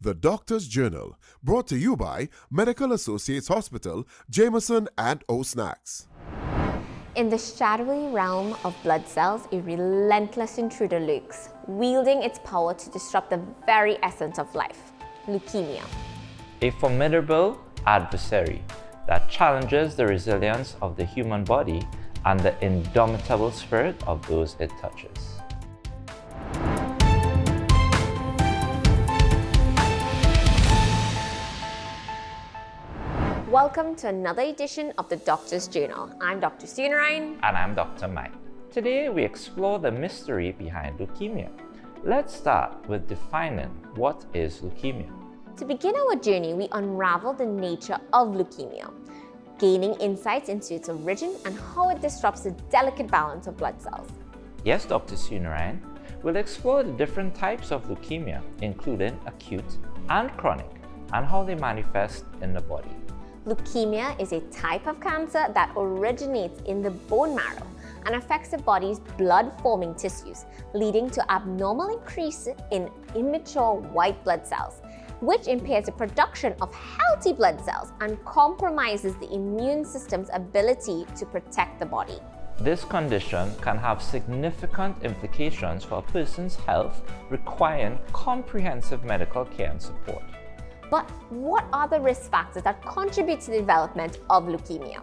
The Doctor's Journal, brought to you by Medical Associates Hospital, Jameson and O Snacks. In the shadowy realm of blood cells, a relentless intruder lurks, wielding its power to disrupt the very essence of life: leukemia. A formidable adversary that challenges the resilience of the human body and the indomitable spirit of those it touches. Welcome to another edition of the Doctor's Journal. I'm Dr. Sunarine. And I'm Dr. Mike. Today we explore the mystery behind leukemia. Let's start with defining what is leukemia. To begin our journey, we unravel the nature of leukemia, gaining insights into its origin and how it disrupts the delicate balance of blood cells. Yes, Dr. Sunarine, we'll explore the different types of leukemia, including acute and chronic, and how they manifest in the body. Leukemia is a type of cancer that originates in the bone marrow and affects the body's blood-forming tissues, leading to abnormal increase in immature white blood cells, which impairs the production of healthy blood cells and compromises the immune system's ability to protect the body. This condition can have significant implications for a person's health, requiring comprehensive medical care and support. But what are the risk factors that contribute to the development of leukemia?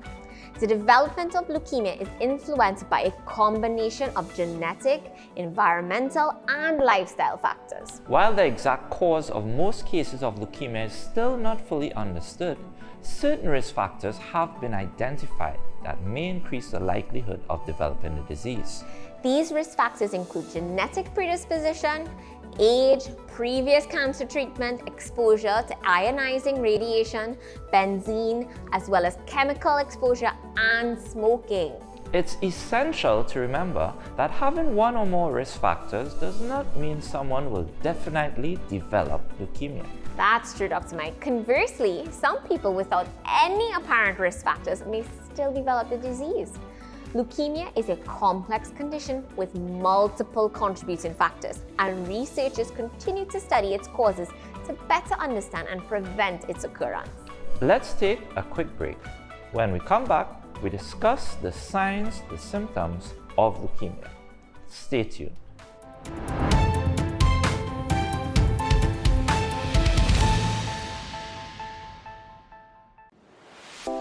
The development of leukemia is influenced by a combination of genetic, environmental, and lifestyle factors. While the exact cause of most cases of leukemia is still not fully understood, certain risk factors have been identified that may increase the likelihood of developing the disease. These risk factors include genetic predisposition, age, previous cancer treatment, exposure to ionizing radiation, benzene, as well as chemical exposure and smoking. It's essential to remember that having one or more risk factors does not mean someone will definitely develop leukemia. That's true, Dr. Mike. Conversely, some people without any apparent risk factors may still develop the disease. Leukemia is a complex condition with multiple contributing factors, and researchers continue to study its causes to better understand and prevent its occurrence. Let's take a quick break. When we come back, we discuss the signs, the symptoms of leukemia. Stay tuned.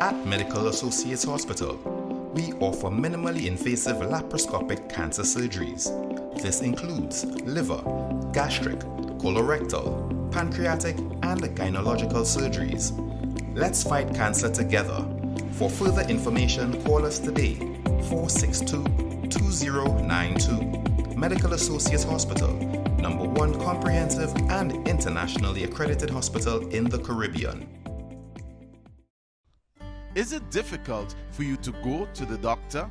At Medical Associates Hospital, we offer minimally invasive laparoscopic cancer surgeries. This includes liver, gastric, colorectal, pancreatic, and gynecological surgeries. Let's fight cancer together. For further information, call us today, 462-2092. Medical Associates Hospital, #1 comprehensive and internationally accredited hospital in the Caribbean. Is it difficult for you to go to the doctor?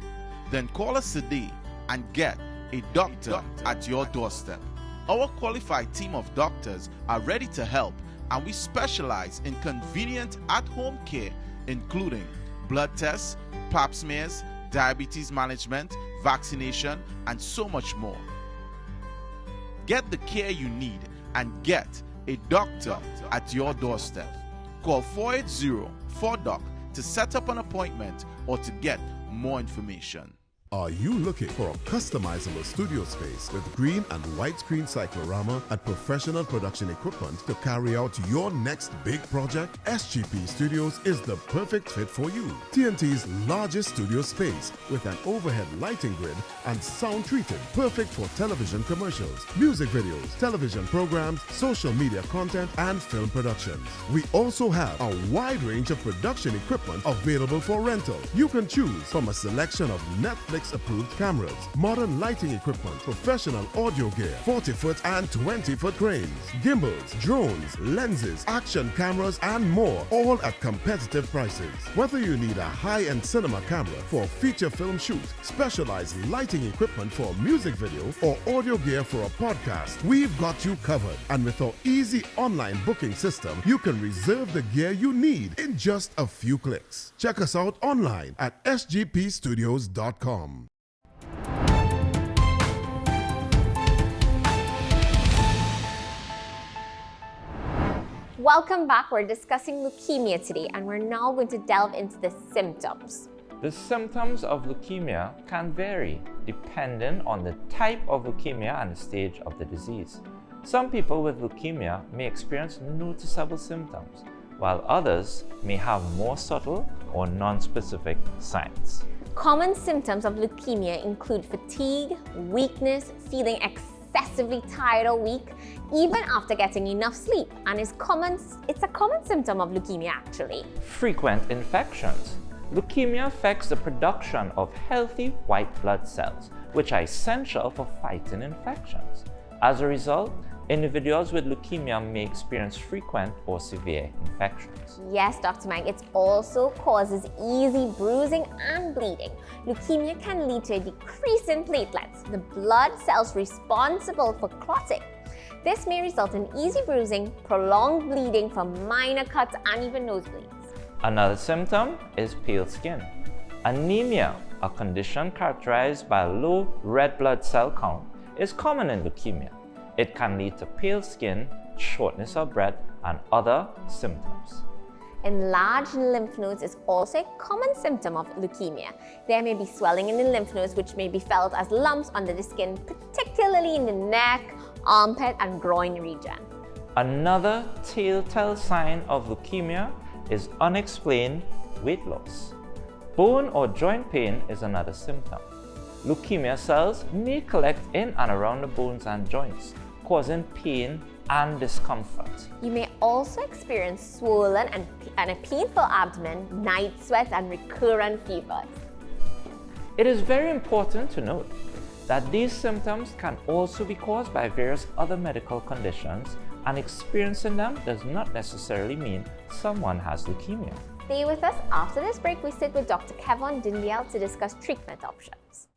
Then call us today and get a doctor at your doorstep. Our qualified team of doctors are ready to help, and we specialize in convenient at-home care, including blood tests, pap smears, diabetes management, vaccination, and so much more. Get the care you need and get a doctor at your doorstep. Call 480-4DOC to set up an appointment or to get more information. Are you looking for a customizable studio space with green and white screen cyclorama and professional production equipment to carry out your next big project? SGP Studios is the perfect fit for you. TNT's largest studio space with an overhead lighting grid and sound treated, perfect for television commercials, music videos, television programs, social media content, and film productions. We also have a wide range of production equipment available for rental. You can choose from a selection of Netflix approved cameras, modern lighting equipment, professional audio gear, 40-foot and 20-foot cranes, gimbals, drones, lenses, action cameras, and more, all at competitive prices. Whether you need a high-end cinema camera for a feature film shoot, specialized lighting equipment for a music video, or audio gear for a podcast, we've got you covered. And with our easy online booking system, you can reserve the gear you need in just a few clicks. Check us out online at sgpstudios.com. Welcome back. We're discussing leukemia today, and we're now going to delve into the symptoms. The symptoms of leukemia can vary depending on the type of leukemia and the stage of the disease. Some people with leukemia may experience noticeable symptoms, while others may have more subtle or non-specific signs. Common symptoms of leukemia include fatigue, weakness, feeling excessively tired or weak, even after getting enough sleep, and it's a common symptom of leukemia actually. Frequent infections. Leukemia affects the production of healthy white blood cells, which are essential for fighting infections. As a result, individuals with leukemia may experience frequent or severe infections. Yes, Dr. Mike, it also causes easy bruising and bleeding. Leukemia can lead to a decrease in platelets, the blood cells responsible for clotting. This may result in easy bruising, prolonged bleeding from minor cuts, and even nosebleeds. Another symptom is pale skin. Anemia, a condition characterized by a low red blood cell count, is common in leukemia. It can lead to pale skin, shortness of breath, and other symptoms. Enlarged lymph nodes is also a common symptom of leukemia. There may be swelling in the lymph nodes, which may be felt as lumps under the skin, particularly in the neck, armpit, and groin region. Another telltale sign of leukemia is unexplained weight loss. Bone or joint pain is another symptom. Leukemia cells may collect in and around the bones and joints, causing pain and discomfort. You may also experience swollen and a painful abdomen, night sweats, and recurrent fevers. It is very important to note that these symptoms can also be caused by various other medical conditions, and experiencing them does not necessarily mean someone has leukemia. Stay with us. After this break, we sit with Dr. Kevon Dindial to discuss treatment options.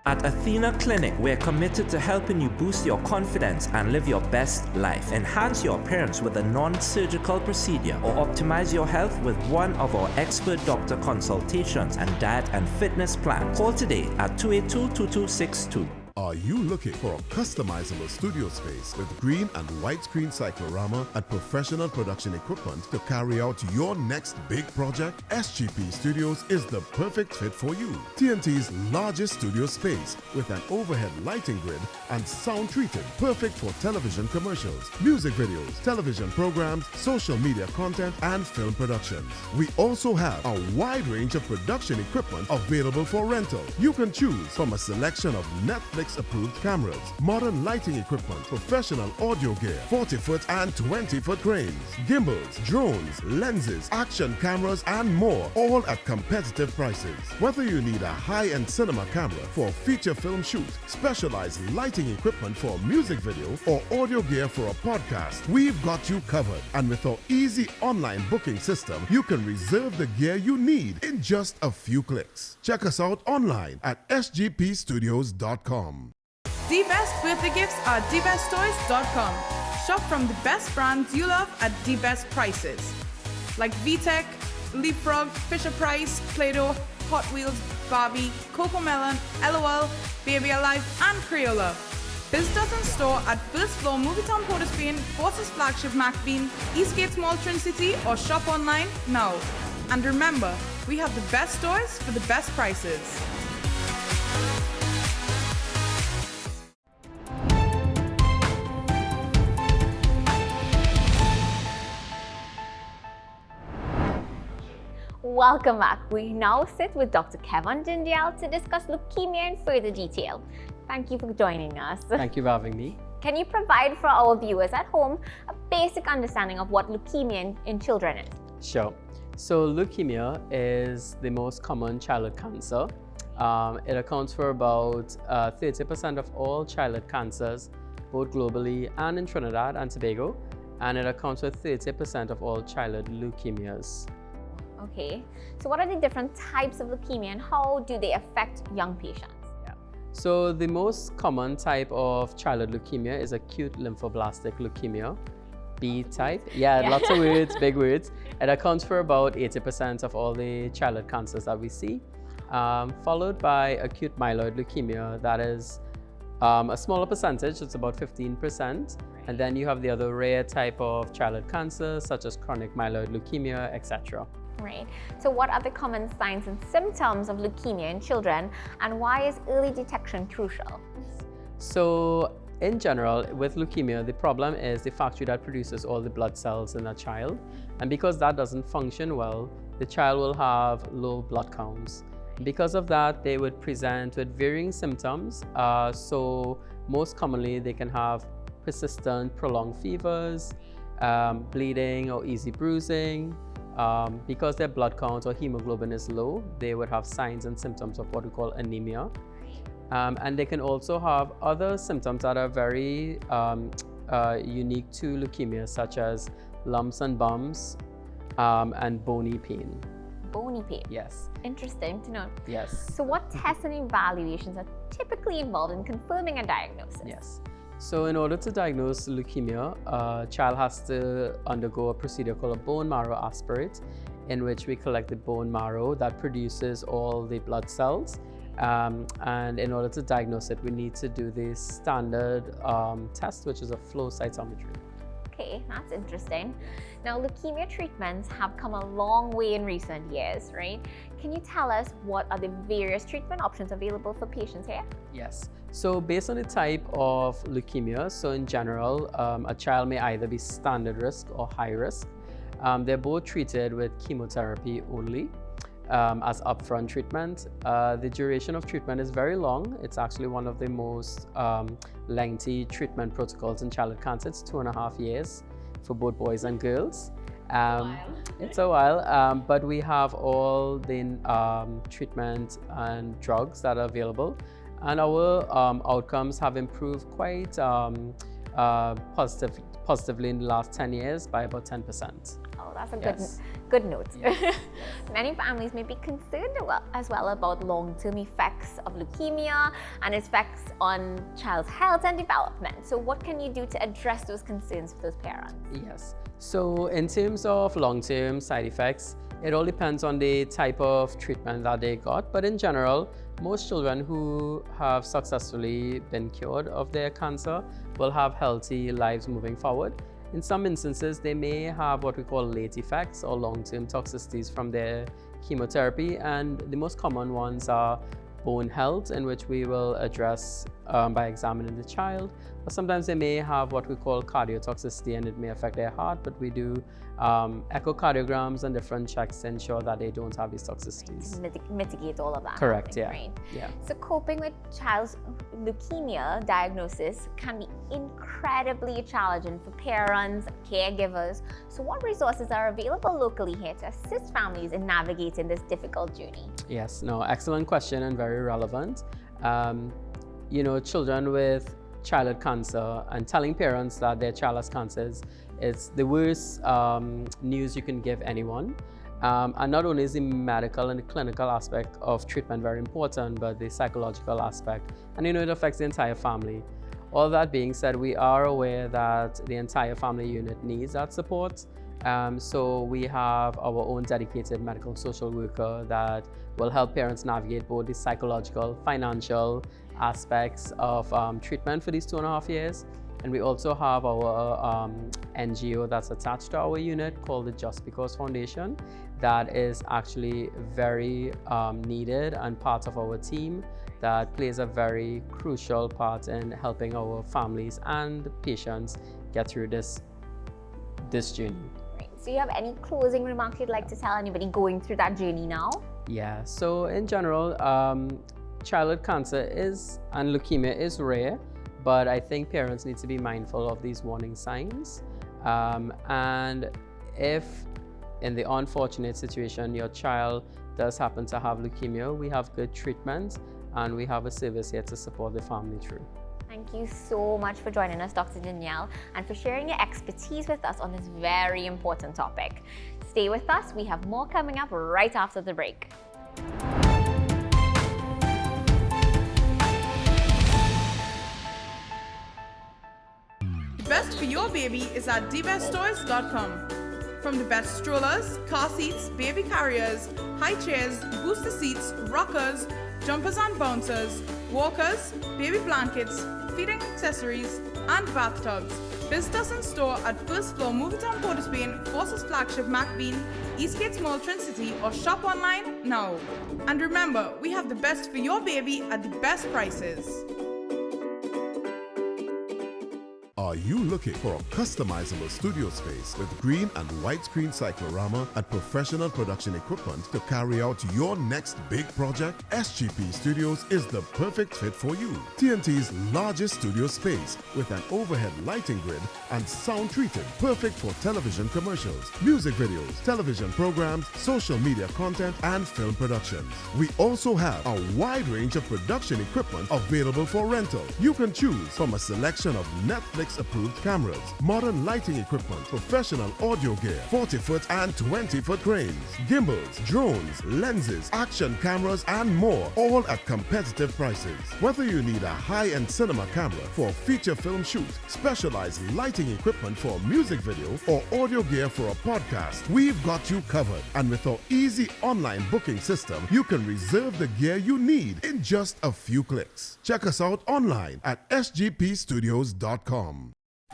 At Athena Clinic, we're committed to helping you boost your confidence and live your best life. Enhance your appearance with a non-surgical procedure or optimize your health with one of our expert doctor consultations and diet and fitness plans. Call today at 282-2262. Are you looking for a customizable studio space with green and white screen cyclorama and professional production equipment to carry out your next big project? SGP Studios is the perfect fit for you. TNT's largest studio space with an overhead lighting grid and sound treated, perfect for television commercials, music videos, television programs, social media content, and film productions. We also have a wide range of production equipment available for rental. You can choose from a selection of Netflix approved cameras, modern lighting equipment, professional audio gear, 40-foot and 20-foot cranes, gimbals, drones, lenses, action cameras, and more, all at competitive prices. Whether you need a high-end cinema camera for a feature film shoot, specialized lighting equipment for a music video, or audio gear for a podcast, we've got you covered. And with our easy online booking system, you can reserve the gear you need in just a few clicks. Check us out online at sgpstudios.com. The best birthday gifts are thebesttoys.com. Shop from the best brands you love at the best prices. Like VTech, Leapfrog, Fisher-Price, Play-Doh, Hot Wheels, Barbie, Cocomelon, LOL, Baby Alive, and Crayola. Visit us in store at First Floor Movietown Port of Spain, Forces Flagship MacBean, Eastgate Mall Trin City, or shop online now. And remember, we have the best toys for the best prices. Welcome back. We now sit with Dr. Kevon Dindial to discuss leukemia in further detail. Thank you for joining us. Thank you for having me. Can you provide for our viewers at home a basic understanding of what leukemia in children is? Sure. So leukemia is the most common childhood cancer. It accounts for about 30% of all childhood cancers, both globally and in Trinidad and Tobago, and it accounts for 30% of all childhood leukemias. Okay, so what are the different types of leukemia and how do they affect young patients? Yeah. So the most common type of childhood leukemia is acute lymphoblastic leukemia, B type. Yeah, lots of words, big words. It accounts for about 80% of all the childhood cancers that we see. followed by acute myeloid leukemia. That is a smaller percentage, it's about 15%. And then you have the other rare type of childhood cancer, such as chronic myeloid leukemia, etc. Right. So what are the common signs and symptoms of leukemia in children, and why is early detection crucial? So in general, with leukemia, the problem is the factory that produces all the blood cells in a child. And because that doesn't function well, the child will have low blood counts. Because of that, they would present with varying symptoms. So most commonly, they can have persistent, prolonged fevers, bleeding or easy bruising. Because their blood count or hemoglobin is low, they would have signs and symptoms of what we call anemia. And they can also have other symptoms that are very unique to leukemia, such as lumps and bumps and bony pain. Bony pain? Yes. Interesting to know. Yes. So what tests and evaluations are typically involved in confirming a diagnosis? Yes. So in order to diagnose leukemia, a child has to undergo a procedure called a bone marrow aspirate, in which we collect the bone marrow that produces all the blood cells. And in order to diagnose it, we need to do the standard test, which is a flow cytometry. Okay, that's interesting. Now, leukemia treatments have come a long way in recent years, right? Can you tell us what are the various treatment options available for patients here? Yes. So based on the type of leukemia, so in general, a child may either be standard risk or high risk. They're both treated with chemotherapy only as upfront treatment. The duration of treatment is very long. It's actually one of the most lengthy treatment protocols in childhood cancer. It's 2.5 years for both boys and girls. It's a while, but we have all the treatment and drugs that are available. And our outcomes have improved quite positively in the last 10 years by about 10%. Oh, that's a good note. Yes. Many families may be concerned as well about long-term effects of leukemia and its effects on child's health and development. So what can you do to address those concerns for those parents? Yes. So in terms of long-term side effects, it all depends on the type of treatment that they got. But in general, most children who have successfully been cured of their cancer will have healthy lives moving forward. In some instances, they may have what we call late effects or long-term toxicities from their chemotherapy, and the most common ones are bone health, in which we will address by examining the child. But sometimes they may have what we call cardiotoxicity, and it may affect their heart, but we do echocardiograms and different checks to ensure that they don't have these toxicities. Mitigate all of that. Correct, yeah. Right? Yeah. So coping with child's leukemia diagnosis can be incredibly challenging for parents, caregivers. So what resources are available locally here to assist families in navigating this difficult journey? Yes, no, excellent question and very relevant. Children with childhood cancer and telling parents that their child has cancer is the worst news you can give anyone. And not only is the medical and the clinical aspect of treatment very important, but the psychological aspect. And it affects the entire family. All that being said, we are aware that the entire family unit needs that support. So we have our own dedicated medical social worker that will help parents navigate both the psychological, financial aspects of treatment for these 2.5 years. And we also have our NGO that's attached to our unit called the Just Because Foundation that is actually very needed and part of our team that plays a very crucial part in helping our families and patients get through this journey. So you have any closing remarks you'd like to tell anybody going through that journey now? Yeah, so in general, childhood cancer and leukemia is rare, but I think parents need to be mindful of these warning signs. And if in the unfortunate situation your child does happen to have leukemia, we have good treatment and we have a service here to support the family through. Thank you so much for joining us, Dr. Danielle, and for sharing your expertise with us on this very important topic. Stay with us. We have more coming up right after the break. The best for your baby is at debesttoys.com. From the best strollers, car seats, baby carriers, high chairs, booster seats, rockers, jumpers and bouncers, walkers, baby blankets, feeding accessories, and bathtubs. Visit us in store at first floor Movitown Port of Spain, Forces flagship MacBean, Eastgate's Mall Trinity, or shop online now. And remember, we have the best for your baby at the best prices. Are you looking for a customizable studio space with green and widescreen cyclorama and professional production equipment to carry out your next big project? SGP Studios is the perfect fit for you. TNT's largest studio space with an overhead lighting grid and sound treated, perfect for television commercials, music videos, television programs, social media content, and film productions. We also have a wide range of production equipment available for rental. You can choose from a selection of Netflix approved cameras, modern lighting equipment, professional audio gear, 40-foot and 20-foot cranes, gimbals, drones, lenses, action cameras, and more, all at competitive prices. Whether you need a high-end cinema camera for a feature film shoot, specialized lighting equipment for a music video, or audio gear for a podcast, we've got you covered. And with our easy online booking system, you can reserve the gear you need in just a few clicks. Check us out online at sgpstudios.com.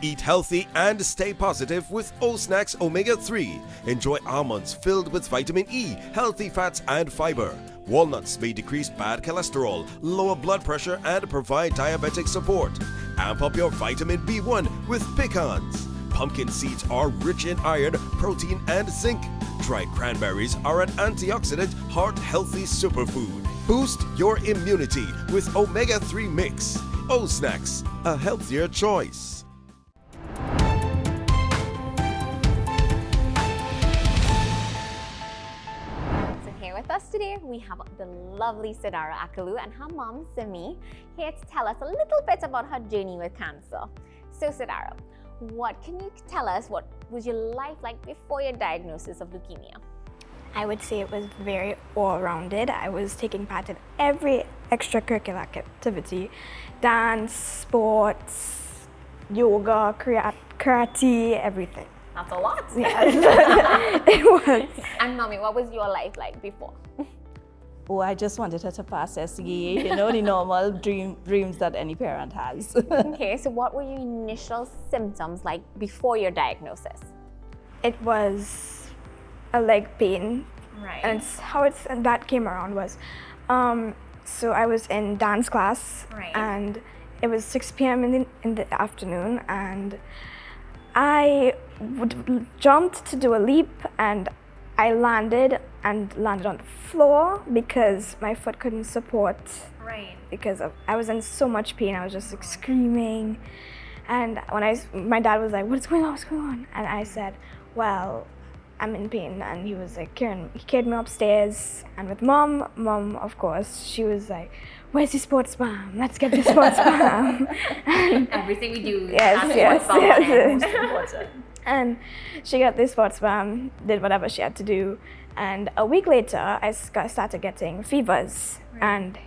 Eat healthy and stay positive with O-Snacks Omega-3. Enjoy almonds filled with vitamin E, healthy fats and fiber. Walnuts may decrease bad cholesterol, lower blood pressure and provide diabetic support. Amp up your vitamin B1 with pecans. Pumpkin seeds are rich in iron, protein and zinc. Dried cranberries are an antioxidant, heart-healthy superfood. Boost your immunity with Omega-3 Mix. O-Snacks, a healthier choice. With us today, we have the lovely Sidara Akalu and her mom, Simi, here to tell us a little bit about her journey with cancer. So Sidara, what can you tell us? What was your life like before your diagnosis of leukemia? I would say it was very all-rounded. I was taking part in every extracurricular activity, dance, sports, yoga, karate, everything. That's a lot. Yes, it was. And mommy, what was your life like before? Oh, I just wanted her to pass SE, you know, the normal dreams that any parent has. Okay, so what were your initial symptoms like before your diagnosis? It was a leg pain. Right. And that came around was, so I was in dance class, right, and it was 6 p.m. in the afternoon, and I jumped to do a leap, and I landed on the floor because my foot couldn't support. Right. Because I was in so much pain. I was just like screaming, and my dad was like, "What's going on? What's going on?" And I said, "Well, I'm in pain." And he was like, he carried me upstairs, and with mom, of course, she was like, "Where's the sports balm? Let's get the sports balm." Everything we do. Yes. Important. And she got the sports balm, did whatever she had to do, and a week later, I started getting fevers and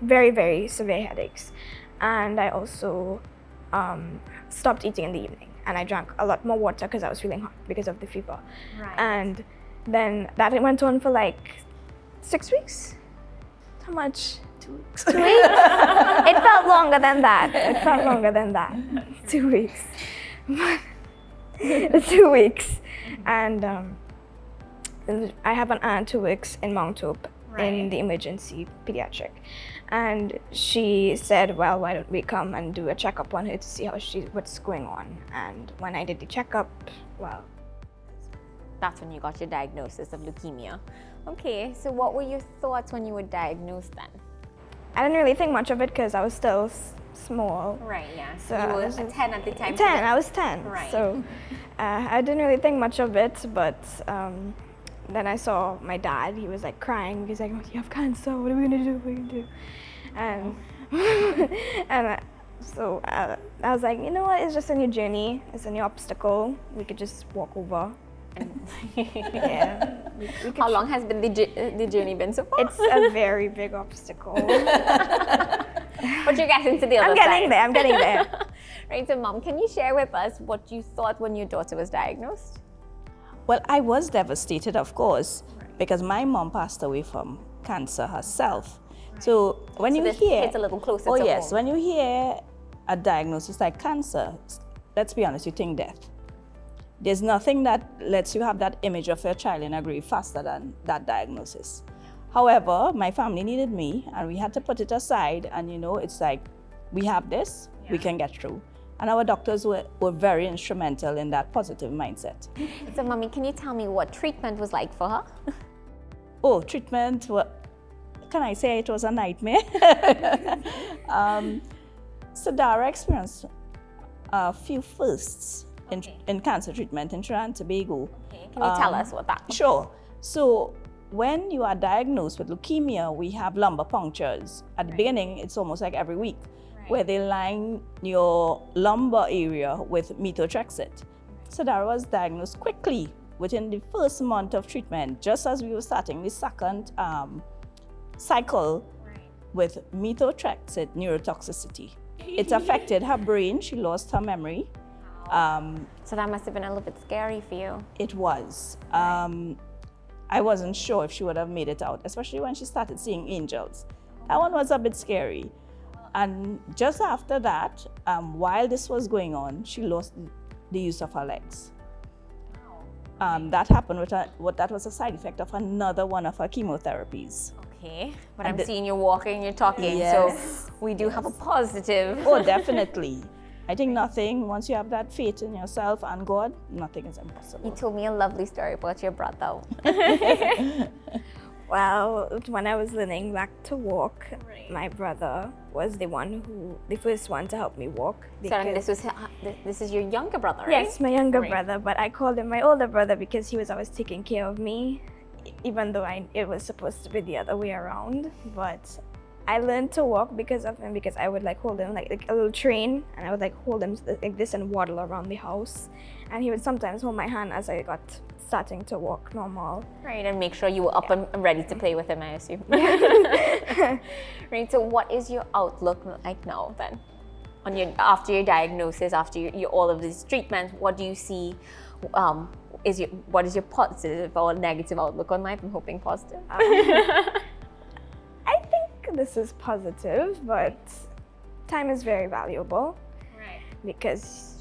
very, very severe headaches. And I also stopped eating in the evening, and I drank a lot more water because I was feeling hot because of the fever. Right. And then that went on for like 6 weeks. How much? 2 weeks. 2 weeks? It felt longer than that. 2 weeks. 2 weeks. And I have an aunt who works in Mount Hope in the emergency pediatric. And she said, well, why don't we come and do a checkup on her to see what's going on. And when I did the checkup, well, that's when you got your diagnosis of leukemia. Okay, so what were your thoughts when you were diagnosed then? I didn't really think much of it because I was still small. Right, yeah. So you were 10 at the time? 10, I was 10. Right. So I didn't really think much of it, but then I saw my dad. He was like crying. He's like, "Oh, you have cancer. What are we gonna do? What are we gonna do?" And so I was like, you know what? It's just a new journey. It's a new obstacle. We could just walk over. Yeah. How long has been the journey been so far? It's a very big obstacle. But you're getting to the other side. I'm getting there. Right, so Mom, can you share with us what you thought when your daughter was diagnosed? Well, I was devastated, of course, because my mom passed away from cancer herself. So when you hear, it's a little closer oh to yes, home. when you hear a diagnosis like cancer, let's be honest, you think death. There's nothing that lets you have that image of your child in a grave faster than that diagnosis. However, my family needed me, and we had to put it aside. And it's like, we have this, we can get through. And our doctors were very instrumental in that positive mindset. So, Mommy, can you tell me what treatment was like for her? Oh, treatment, can I say it was a nightmare? So Dara experienced a few firsts in cancer treatment in Trinidad and Tobago. Okay. Can you tell us what that was? Sure. So when you are diagnosed with leukemia, we have lumbar punctures. At the beginning, it's almost like every week, where they line your lumbar area with methotrexate. So Dara was diagnosed quickly within the first month of treatment, just as we were starting the second cycle with methotrexate neurotoxicity. It affected her brain. She lost her memory. So that must have been a little bit scary for you. It was. I wasn't sure if she would have made it out, especially when she started seeing angels. That one was a bit scary. And just after that, while this was going on, she lost the use of her legs. That happened with that was a side effect of another one of her chemotherapies. Okay, but I'm seeing you're walking, you're talking, so we do have a positive. Oh, definitely. I think nothing, once you have that faith in yourself and God, nothing is impossible. You told me a lovely story about your brother. Well, when I was learning back to walk, my brother was the first one to help me walk. So this is your younger brother, right? Yes, my younger brother, but I called him my older brother because he was always taking care of me, even though it was supposed to be the other way around. But I learned to walk because of him, because I would hold him like a little train, and I would hold him like this and waddle around the house, and he would sometimes hold my hand as I got starting to walk normal. Right, and make sure you were up and ready to play with him, I assume. Right, so what is your outlook like now then? After your diagnosis, after all of these treatments, what do you see? What is your positive or negative outlook on life? I'm hoping positive. I think this is positive, but time is very valuable. Right. Because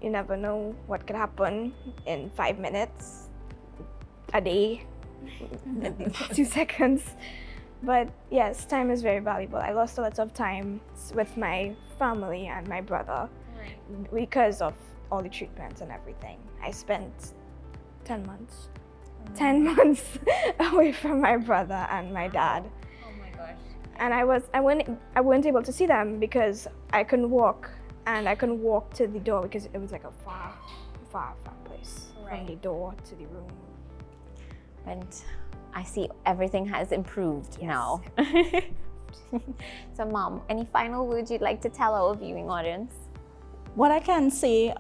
you never know what could happen in 5 minutes, a day, 2 seconds. But yes, time is very valuable. I lost a lot of time with my family and my brother because of all the treatments and everything. I spent 10 months. 10 months away from my brother and my dad. Oh my gosh. And I weren't able to see them because I couldn't walk. And I couldn't walk to the door because it was like a far place from the door to the room. And I see everything has improved now. So, Mom, any final words you'd like to tell our viewing audience? What I can say,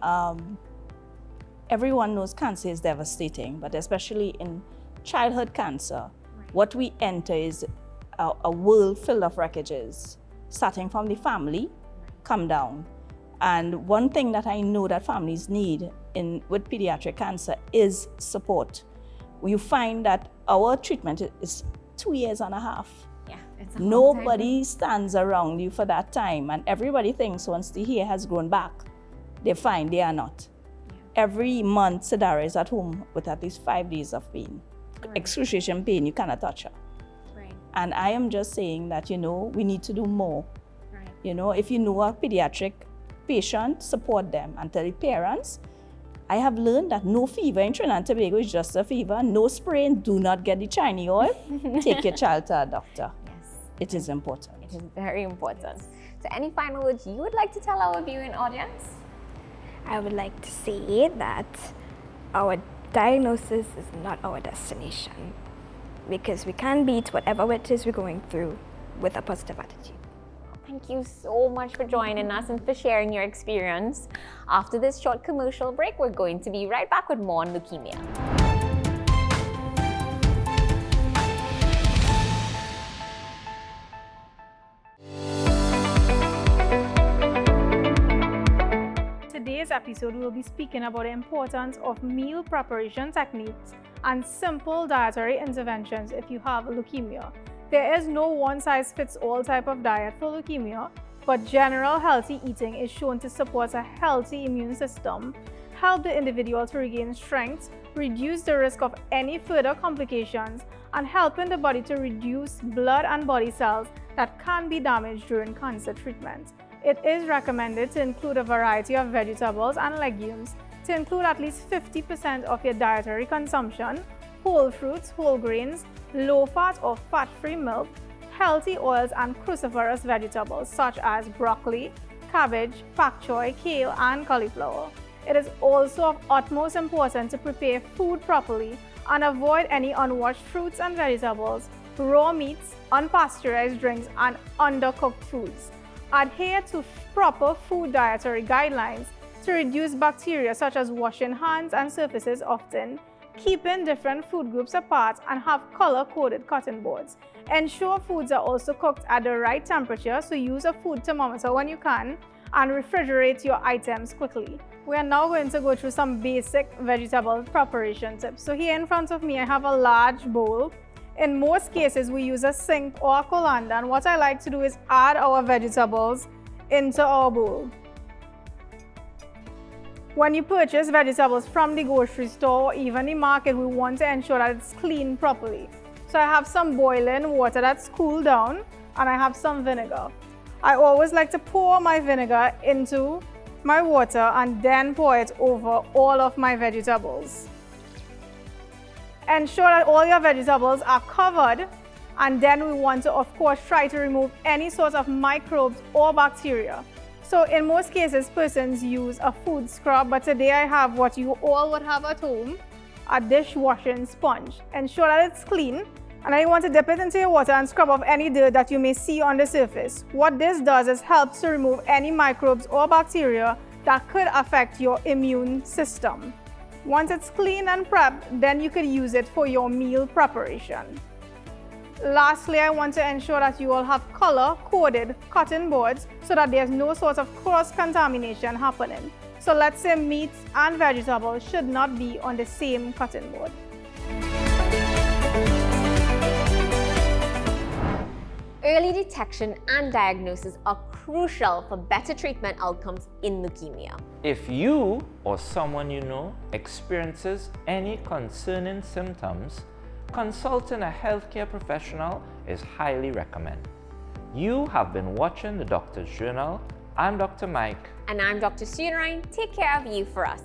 everyone knows cancer is devastating, but especially in childhood cancer, what we enter is a world filled of wreckages, starting from the family, come down. And one thing that I know that families need with pediatric cancer is support. You find that our treatment is 2.5 years. Yeah, it's a Nobody stands around you for that time, and everybody thinks once the hair has grown back, they're fine. They are not. Yeah. Every month, Sadara is at home with at least 5 days of pain. Excruciating pain, you cannot touch her. Right. And I am just saying that, we need to do more. Right. If you know a pediatric patient, support them. And tell the parents, I have learned that no fever in Trinidad and Tobago is just a fever. No sprain, do not get the Chinese oil. Take your child to a doctor. Yes. It is important. It is very important. Yes. So any final words you would like to tell our viewing audience? I would like to say that our diagnosis is not our destination, because we can beat whatever it is we're going through with a positive attitude. Thank you so much for joining us and for sharing your experience. After this short commercial break, we're going to be right back with more on leukemia. Today's episode, we will be speaking about the importance of meal preparation techniques and simple dietary interventions if you have leukemia. There is no one-size-fits-all type of diet for leukemia, but general healthy eating is shown to support a healthy immune system, help the individual to regain strength, reduce the risk of any further complications, and helping the body to reduce blood and body cells that can be damaged during cancer treatment. It is recommended to include a variety of vegetables and legumes, to include at least 50% of your dietary consumption, whole fruits, whole grains, low-fat or fat-free milk, healthy oils, and cruciferous vegetables such as broccoli, cabbage, pak choy, kale, and cauliflower. It is also of utmost importance to prepare food properly and avoid any unwashed fruits and vegetables, raw meats, unpasteurized drinks, and undercooked foods. Adhere to proper food dietary guidelines to reduce bacteria such as washing hands and surfaces often, keeping different food groups apart, and have color-coded cutting boards. Ensure foods are also cooked at the right temperature, so use a food thermometer when you can, and refrigerate your items quickly. We are now going to go through some basic vegetable preparation tips. So here in front of me, I have a large bowl. In most cases, we use a sink or a colander, and what I like to do is add our vegetables into our bowl. When you purchase vegetables from the grocery store or even the market, we want to ensure that it's cleaned properly. So I have some boiling water that's cooled down, and I have some vinegar. I always like to pour my vinegar into my water and then pour it over all of my vegetables. Ensure that all your vegetables are covered, and then we want to, of course, try to remove any sort of microbes or bacteria. So in most cases, persons use a food scrub, but today I have what you all would have at home, a dishwashing sponge. Ensure that it's clean, and then you want to dip it into your water and scrub off any dirt that you may see on the surface. What this does is helps to remove any microbes or bacteria that could affect your immune system. Once it's clean and prepped, then you could use it for your meal preparation. Lastly, I want to ensure that you all have color-coded cutting boards so that there's no sort of cross-contamination happening. So let's say meats and vegetables should not be on the same cutting board. Early detection and diagnosis are crucial for better treatment outcomes in leukemia. If you or someone you know experiences any concerning symptoms, consulting a healthcare professional is highly recommended. You have been watching the Doctor's Journal. I'm Dr. Mike. And I'm Dr. Sunarain. Take care of you for us.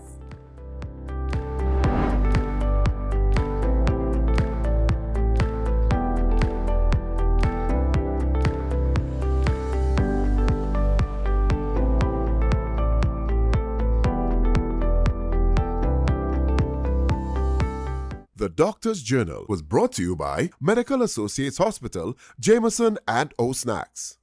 The Doctor's Journal was brought to you by Medical Associates Hospital, Jameson and O Snacks.